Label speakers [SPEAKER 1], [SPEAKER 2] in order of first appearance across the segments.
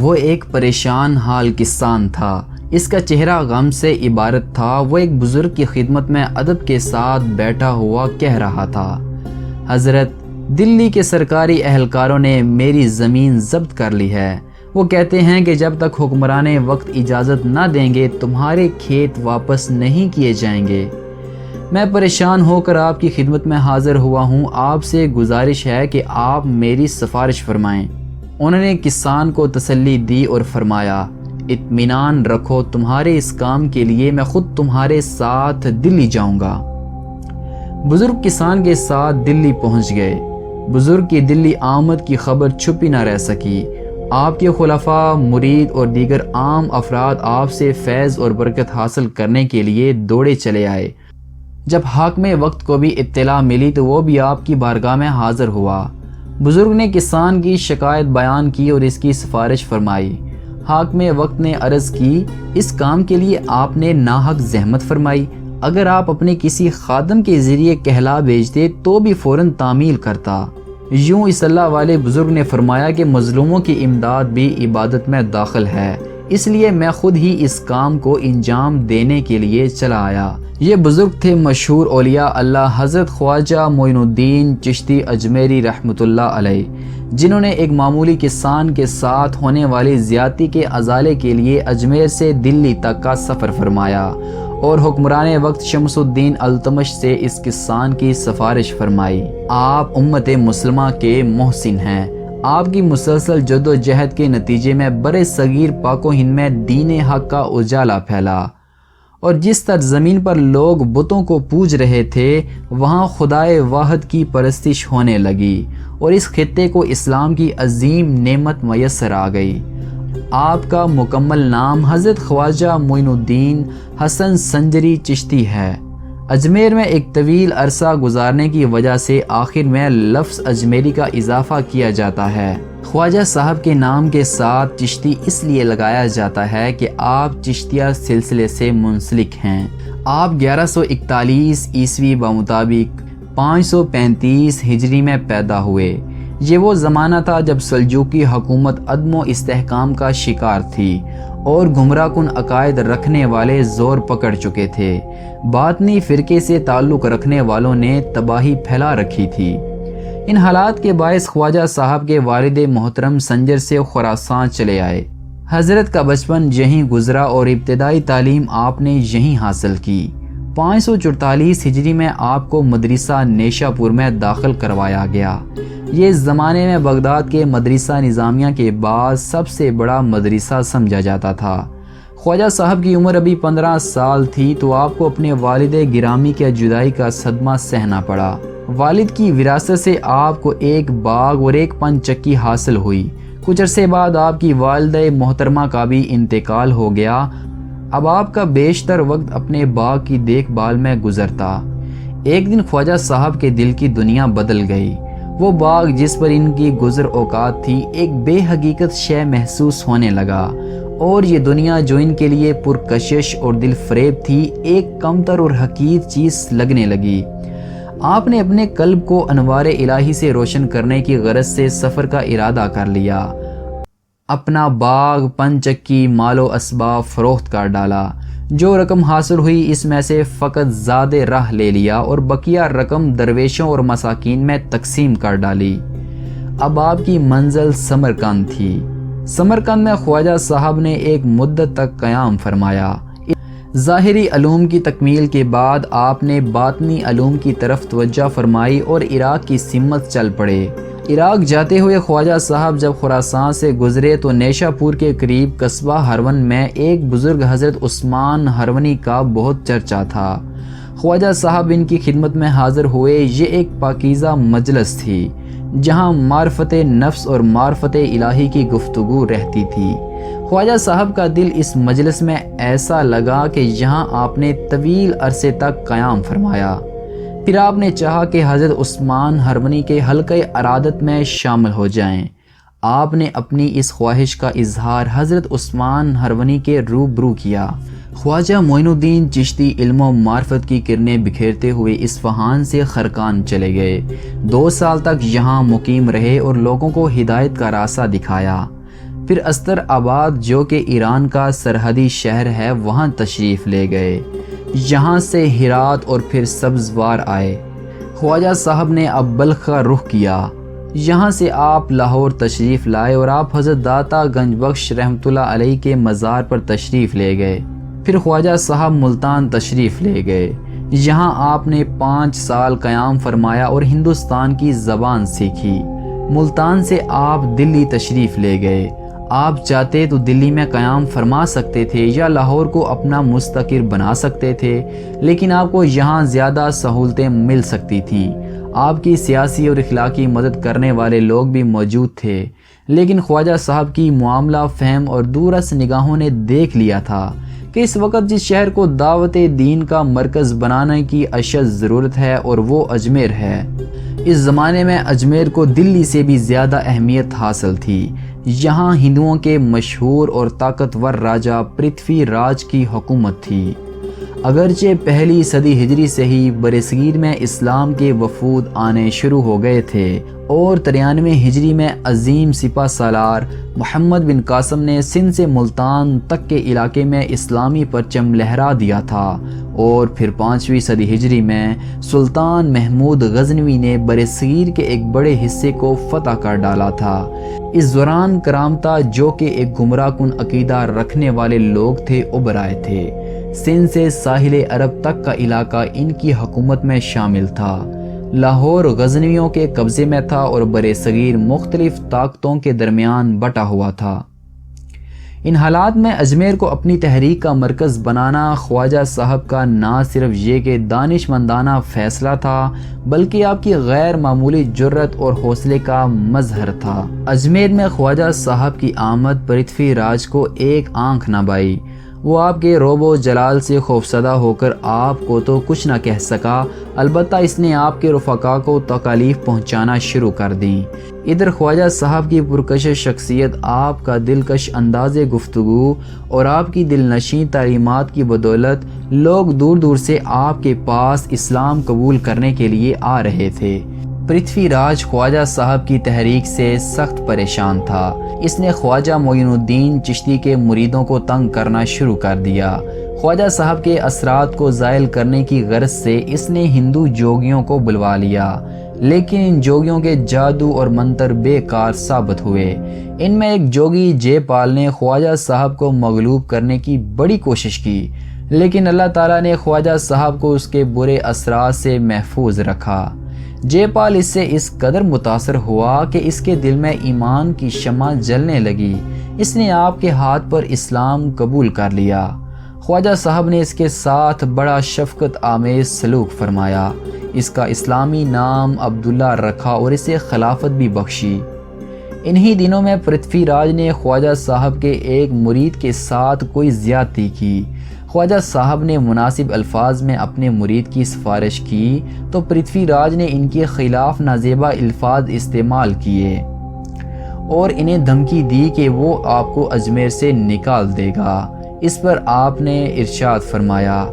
[SPEAKER 1] وہ ایک پریشان حال کسان تھا۔ اس کا چہرہ غم سے عبارت تھا۔ وہ ایک بزرگ کی خدمت میں ادب کے ساتھ بیٹھا ہوا کہہ رہا تھا، حضرت، دلی کے سرکاری اہلکاروں نے میری زمین ضبط کر لی ہے۔ وہ کہتے ہیں کہ جب تک حکمران وقت اجازت نہ دیں گے تمہارے کھیت واپس نہیں کیے جائیں گے۔ میں پریشان ہو کر آپ کی خدمت میں حاضر ہوا ہوں۔ آپ سے گزارش ہے کہ آپ میری سفارش فرمائیں۔ انہوں نے کسان کو تسلی دی اور فرمایا، اطمینان رکھو، تمہارے اس کام کے لیے میں خود تمہارے ساتھ دلی جاؤں گا۔ بزرگ کسان کے ساتھ دلی پہنچ گئے۔ بزرگ کی دلی آمد کی خبر چھپی نہ رہ سکی۔ آپ کے خلفاء، مرید اور دیگر عام افراد آپ سے فیض اور برکت حاصل کرنے کے لیے دوڑے چلے آئے۔ جب حاکم وقت کو بھی اطلاع ملی تو وہ بھی آپ کی بارگاہ میں حاضر ہوا۔ بزرگ نے کسان کی شکایت بیان کی اور اس کی سفارش فرمائی۔ حاکم وقت نے عرض کی، اس کام کے لیے آپ نے ناحق زحمت فرمائی۔ اگر آپ اپنے کسی خادم کے ذریعے کہلا بھیجتے تو بھی فوراً تعمیل کرتا۔ یوں اس اللہ والے بزرگ نے فرمایا کہ مظلوموں کی امداد بھی عبادت میں داخل ہے، اس لیے میں خود ہی اس کام کو انجام دینے کے لیے چلا آیا۔ یہ بزرگ تھے مشہور اولیاء اللہ حضرت خواجہ معین الدین چشتی اجمیری رحمۃ اللہ علیہ، جنہوں نے ایک معمولی کسان کے ساتھ ہونے والی زیادتی کے ازالے کے لیے اجمیر سے دلی تک کا سفر فرمایا اور حکمران وقت شمس الدین التمش سے اس کسان کی سفارش فرمائی۔ آپ امت مسلمہ کے محسن ہیں۔ آپ کی مسلسل جد و جہد کے نتیجے میں برِ صغیر پاک و ہند میں دین حق کا اجالا پھیلا، اور جس طرح زمین پر لوگ بتوں کو پوج رہے تھے وہاں خدائے واحد کی پرستش ہونے لگی اور اس خطے کو اسلام کی عظیم نعمت میسر آ گئی۔ آپ کا مکمل نام حضرت خواجہ معین الدین حسن سنجری چشتی ہے۔ اجمیر میں ایک طویل عرصہ گزارنے کی وجہ سے آخر میں لفظ اجمیری کا اضافہ کیا جاتا ہے۔ خواجہ صاحب کے نام کے ساتھ چشتی اس لیے لگایا جاتا ہے کہ آپ چشتیہ سلسلے سے منسلک ہیں۔ آپ 1141 عیسوی بمطابق 535 ہجری میں پیدا ہوئے۔ یہ وہ زمانہ تھا جب سلجوقی حکومت عدم و استحکام کا شکار تھی اور گمراہ کن عقائد رکھنے والے زور پکڑ چکے تھے۔ باطنی فرقے سے تعلق رکھنے والوں نے تباہی پھیلا رکھی تھی۔ ان حالات کے باعث خواجہ صاحب کے والد محترم سنجر سے خراسان چلے آئے۔ حضرت کا بچپن یہیں گزرا اور ابتدائی تعلیم آپ نے یہیں حاصل کی۔ 544 ہجری میں آپ کو مدرسہ نیشا پور میں داخل کروایا گیا۔ یہ اس زمانے میں بغداد کے مدرسہ نظامیہ کے بعد سب سے بڑا مدرسہ سمجھا جاتا تھا۔ خواجہ صاحب کی عمر ابھی 15 سال تھی تو آپ کو اپنے والد گرامی کے جدائی کا صدمہ سہنا پڑا۔ والد کی وراثت سے آپ کو ایک باغ اور ایک پن چکی حاصل ہوئی۔ کچھ عرصے بعد آپ کی والدہ محترمہ کا بھی انتقال ہو گیا۔ اب آپ کا بیشتر وقت اپنے باغ کی دیکھ بھال میں گزرتا۔ ایک دن خواجہ صاحب کے دل کی دنیا بدل گئی۔ وہ باغ جس پر ان کی گزر اوقات تھی ایک بے حقیقت شے محسوس ہونے لگا، اور یہ دنیا جو ان کے لیے پرکشش اور دل فریب تھی ایک کمتر اور حقیر چیز لگنے لگی۔ آپ نے اپنے قلب کو انوار الہی سے روشن کرنے کی غرض سے سفر کا ارادہ کر لیا۔ اپنا باغ، پن چکی، مال و اسباب فروخت کر ڈالا۔ جو رقم حاصل ہوئی اس میں سے فقط زاد راہ لے لیا اور بقیہ رقم درویشوں اور مساکین میں تقسیم کر ڈالی۔ اب آپ کی منزل سمرقند تھی۔ سمرقند میں خواجہ صاحب نے ایک مدت تک قیام فرمایا۔ ظاہری علوم کی تکمیل کے بعد آپ نے باطنی علوم کی طرف توجہ فرمائی اور عراق کی سمت چل پڑے۔ عراق جاتے ہوئے خواجہ صاحب جب خراسان سے گزرے تو نیشا پور کے قریب قصبہ ہرون میں ایک بزرگ حضرت عثمان ہرونی کا بہت چرچا تھا۔ خواجہ صاحب ان کی خدمت میں حاضر ہوئے۔ یہ ایک پاکیزہ مجلس تھی جہاں معرفت نفس اور معرفت الہی کی گفتگو رہتی تھی۔ خواجہ صاحب کا دل اس مجلس میں ایسا لگا کہ یہاں آپ نے طویل عرصے تک قیام فرمایا۔ پھر آپ نے چاہا کہ حضرت عثمان ہرونی کے حلقہ ارادت میں شامل ہو جائیں۔ آپ نے اپنی اس خواہش کا اظہار حضرت عثمان ہرونی کے روبرو کیا۔ خواجہ معین الدین چشتی علم و معرفت کی کرنیں بکھیرتے ہوئے اصفہان سے خرقان چلے گئے۔ 2 سال تک یہاں مقیم رہے اور لوگوں کو ہدایت کا راستہ دکھایا۔ پھر استر آباد جو کہ ایران کا سرحدی شہر ہے وہاں تشریف لے گئے، یہاں سے ہرات اور پھر سبزوار آئے۔ خواجہ صاحب نے اب بلخ کا رخ کیا، یہاں سے آپ لاہور تشریف لائے اور آپ حضرت داتا گنج بخش رحمۃ اللہ علیہ کے مزار پر تشریف لے گئے۔ پھر خواجہ صاحب ملتان تشریف لے گئے، یہاں آپ نے 5 سال قیام فرمایا اور ہندوستان کی زبان سیکھی۔ ملتان سے آپ دلی تشریف لے گئے، آپ چاہتے تو دلی میں قیام فرما سکتے تھے یا لاہور کو اپنا مستقر بنا سکتے تھے، لیکن آپ کو یہاں زیادہ سہولتیں مل سکتی تھیں۔ آپ کی سیاسی اور اخلاقی مدد کرنے والے لوگ بھی موجود تھے، لیکن خواجہ صاحب کی معاملہ فہم اور دورس نگاہوں نے دیکھ لیا تھا کہ اس وقت جس شہر کو دعوت دین کا مرکز بنانے کی اشد ضرورت ہے اور وہ اجمیر ہے۔ اس زمانے میں اجمیر کو دلی سے بھی زیادہ اہمیت حاصل تھی۔ یہاں ہندوؤں کے مشہور اور طاقتور راجہ پرتھوی راج کی حکومت تھی۔ اگرچہ پہلی صدی ہجری سے ہی برصغیر میں اسلام کے وفود آنے شروع ہو گئے تھے اور 93 ہجری میں عظیم سپہ سالار محمد بن قاسم نے سندھ سے ملتان تک کے علاقے میں اسلامی پرچم لہرا دیا تھا، اور پھر 5ویں صدی ہجری میں سلطان محمود غزنوی نے برصغیر کے ایک بڑے حصے کو فتح کر ڈالا تھا۔ اس دوران کرامتا جو کہ ایک گمراہ کن عقیدہ رکھنے والے لوگ تھے ابھر آئے تھے۔ سندھ سے ساحل عرب تک کا علاقہ ان کی حکومت میں شامل تھا۔ لاہور غزنویوں کے قبضے میں تھا اور برصغیر مختلف طاقتوں کے درمیان بٹا ہوا تھا۔ ان حالات میں اجمیر کو اپنی تحریک کا مرکز بنانا خواجہ صاحب کا نہ صرف یہ کہ دانش مندانہ فیصلہ تھا، بلکہ آپ کی غیر معمولی جرت اور حوصلے کا مظہر تھا۔ اجمیر میں خواجہ صاحب کی آمد پرتھوی راج کو ایک آنکھ نہ بھائی۔ وہ آپ کے رعب و جلال سے خوفزدہ ہو کر آپ کو تو کچھ نہ کہہ سکا، البتہ اس نے آپ کے رفقا کو تکالیف پہنچانا شروع کر دیں۔ ادھر خواجہ صاحب کی پرکشش شخصیت، آپ کا دلکش انداز گفتگو اور آپ کی دل نشیں تعلیمات کی بدولت لوگ دور دور سے آپ کے پاس اسلام قبول کرنے کے لیے آ رہے تھے۔ پرتھوی راج خواجہ صاحب کی تحریک سے سخت پریشان تھا۔ اس نے خواجہ معین الدین چشتی کے مریدوں کو تنگ کرنا شروع کر دیا۔ خواجہ صاحب کے اثرات کو زائل کرنے کی غرض سے اس نے ہندو جوگیوں کو بلوا لیا، لیکن ان جوگیوں کے جادو اور منتر بیکار ثابت ہوئے۔ ان میں ایک جوگی جے پال نے خواجہ صاحب کو مغلوب کرنے کی بڑی کوشش کی، لیکن اللہ تعالیٰ نے خواجہ صاحب کو اس کے برے اثرات سے محفوظ رکھا۔ جے پال اس سے اس قدر متاثر ہوا کہ اس کے دل میں ایمان کی شمع جلنے لگی۔ اس نے آپ کے ہاتھ پر اسلام قبول کر لیا۔ خواجہ صاحب نے اس کے ساتھ بڑا شفقت آمیز سلوک فرمایا، اس کا اسلامی نام عبداللہ رکھا اور اسے خلافت بھی بخشی۔ انہی دنوں میں پرتھوی راج نے خواجہ صاحب کے ایک مرید کے ساتھ کوئی زیادتی کی۔ خواجہ صاحب نے مناسب الفاظ میں اپنے مرید کی سفارش کی تو پرتھوی راج نے ان کے خلاف نازیبا الفاظ استعمال کیے اور انہیں دھمکی دی کہ وہ آپ کو اجمیر سے نکال دے گا۔ اس پر آپ نے ارشاد فرمایا،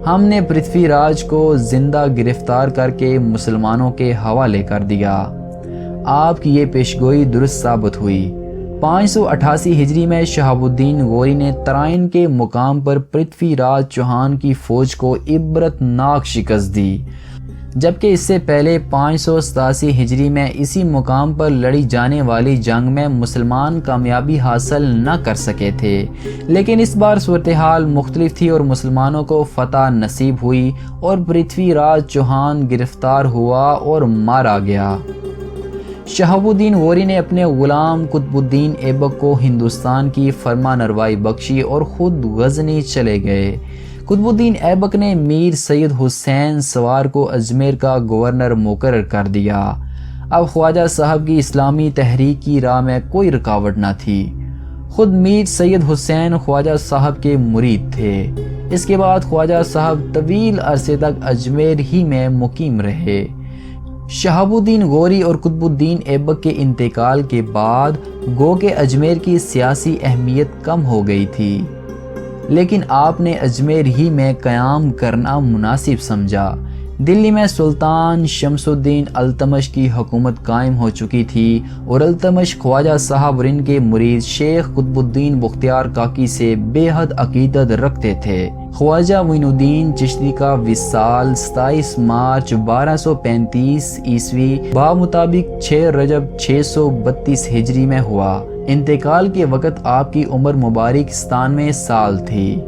[SPEAKER 1] ہم نے پرتھوی راج کو زندہ گرفتار کر کے مسلمانوں کے حوالے کر دیا۔ آپ کی یہ پیشگوئی درست ثابت ہوئی۔ 588 ہجری میں شہاب الدین غوری نے ترائن کے مقام پر پرتھوی راج چوہان کی فوج کو عبرت ناک شکست دی، جبکہ اس سے پہلے 587 ہجری میں اسی مقام پر لڑی جانے والی جنگ میں مسلمان کامیابی حاصل نہ کر سکے تھے، لیکن اس بار صورتحال مختلف تھی اور مسلمانوں کو فتح نصیب ہوئی اور پرتھوی راج چوہان گرفتار ہوا اور مارا گیا۔ شہاب الدین غوری نے اپنے غلام قطب الدین ایبک کو ہندوستان کی فرما نروائی بخشی اور خود غزنی چلے گئے۔ قطب الدین ایبک نے میر سید حسین سوار کو اجمیر کا گورنر مقرر کر دیا۔ اب خواجہ صاحب کی اسلامی تحریک کی راہ میں کوئی رکاوٹ نہ تھی۔ خود میر سید حسین خواجہ صاحب کے مرید تھے۔ اس کے بعد خواجہ صاحب طویل عرصے تک اجمیر ہی میں مقیم رہے۔ شہاب الدین غوری اور قطب الدین ایبک کے انتقال کے بعد گو کہ اجمیر کی سیاسی اہمیت کم ہو گئی تھی، لیکن آپ نے اجمیر ہی میں قیام کرنا مناسب سمجھا۔ دلی میں سلطان شمس الدین التمش کی حکومت قائم ہو چکی تھی اور التمش خواجہ صاحب اور ان کے مرید شیخ قطب الدین بختیار کاکی سے بے حد عقیدت رکھتے تھے۔ خواجہ معین الدین چشتی کا وصال 27 مارچ 1235 عیسوی بمطابق 6 رجب 632 ہجری میں ہوا۔ انتقال کے وقت آپ کی عمر مبارک 97 سال تھی۔